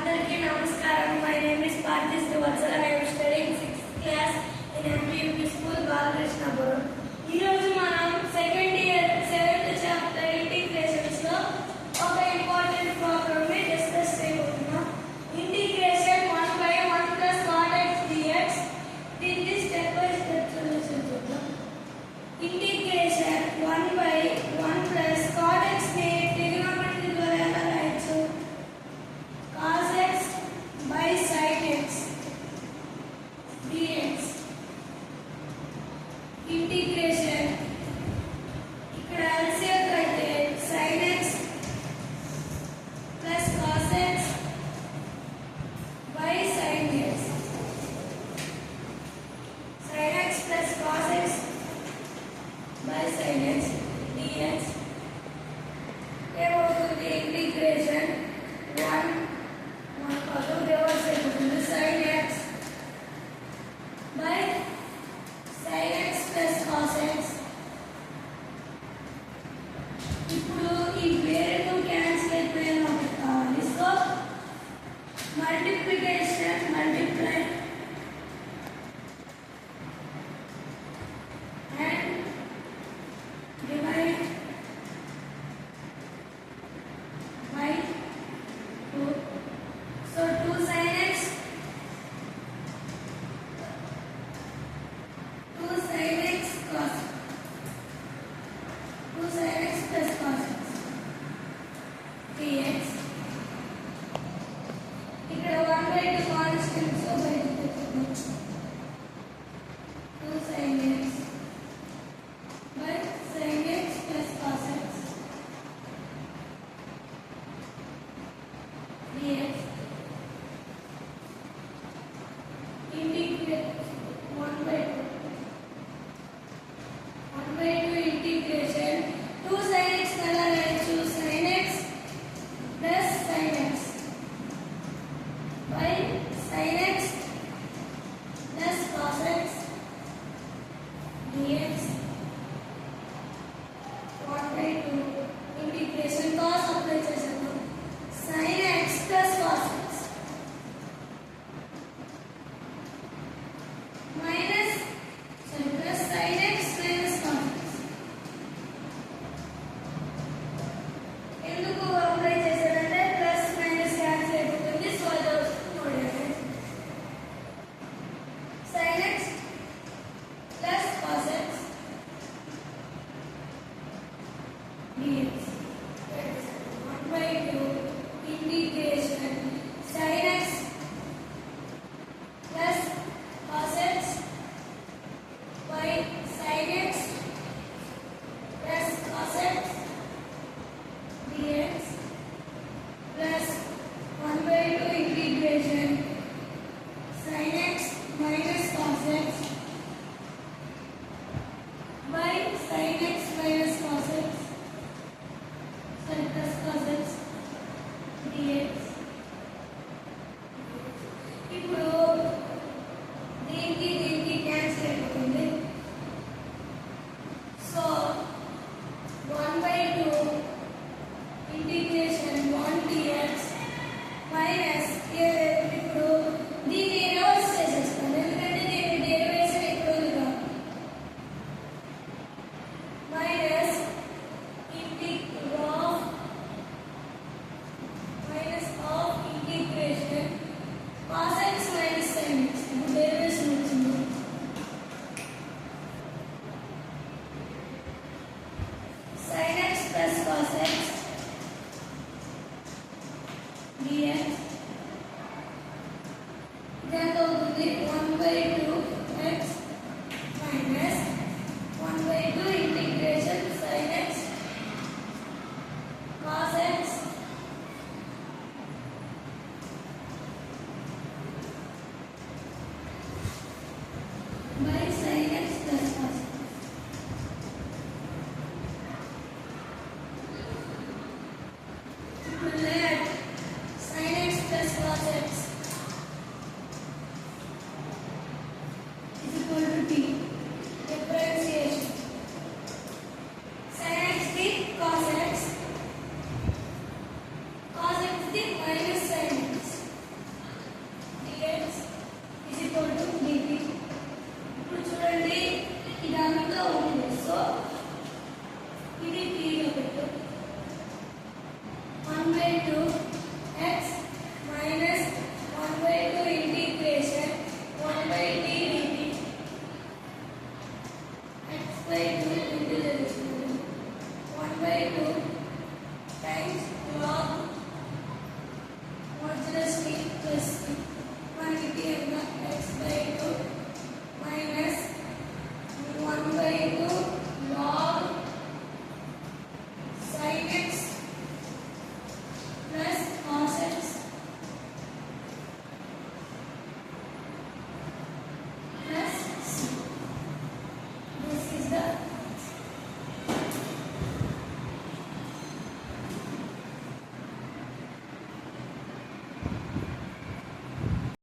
అందరికీ నమస్కారం. My name is Parthi Srivatsala. I am studying 6th class in MPUP School, Balakrishnapuram. ఈ రోజు మనం second year 7th chapter integrations లో ఒక ఇంపార్టెంట్ ప్రాబ్లమ్ ని డిస్కస్ చేయబోతున్నాం. Integration 1/1 plus cot x dx. దీన్ని స్టెప్ బై స్టెప్ సొల్యూషన్ చూద్దాం. Integration 1/1 plus cot x ని ట్రిగోనోమెట్రీ ద్వారా ఎలా రాయొచ్చు? cos x by sin x dx. Integration ఇక్కడ LCM అయితే sin x plus cos x by sin x. sin x plus cos x by sin x dx. ఏమవుతుంది? Integration 1 పదం reverse అయిపోతుంది. sin x by sin x plus cos x. ఇప్పుడు ఈ variable cancel అయిపోయిన ఒకటి కావాలి. So multiplication multiply and divide by 2. So 2 sin x 2 sin x cos 2 sin x plus cos x dx. ఇక్కడ 1/2 constant so బయటకు తెచ్చుకోవచ్చు. 2 sin x by sin x plus cos x dx. Integrate 1/2 integration 2 sin x ఎలా రాయొచ్చు? sin x plus sin x by sin x plus cos x dx. 1/2 integration cos apply చేసాము. sin x plus cos x minus plus sin x minus cos x. ఎందుకు apply చేశారంటే plus minus cancel అయిపోతుంది. So అది చూడండి. sin x plus cos x dx. 1/2 integration sin x plus cos x by sin x plus cos x dx plus 1/2 integration sin x minus cos x by sin x minus cos x plus cos x dx. ఇప్పుడు దీనికి cancel అయిపోతుంది. So 1/2 integration 1 dx minus ఇప్పుడు దీన్ని reverse చేసేస్తాను. ఎందుకంటే దీని derivation ఇక్కడ ఉంది కాబట్టి. Minus of integration cos x minus sin x. ఇప్పుడు డెరివేషన్ వచ్చింది. sin x plus cos x dx. ఇదెంత అవుతుంది? 1/2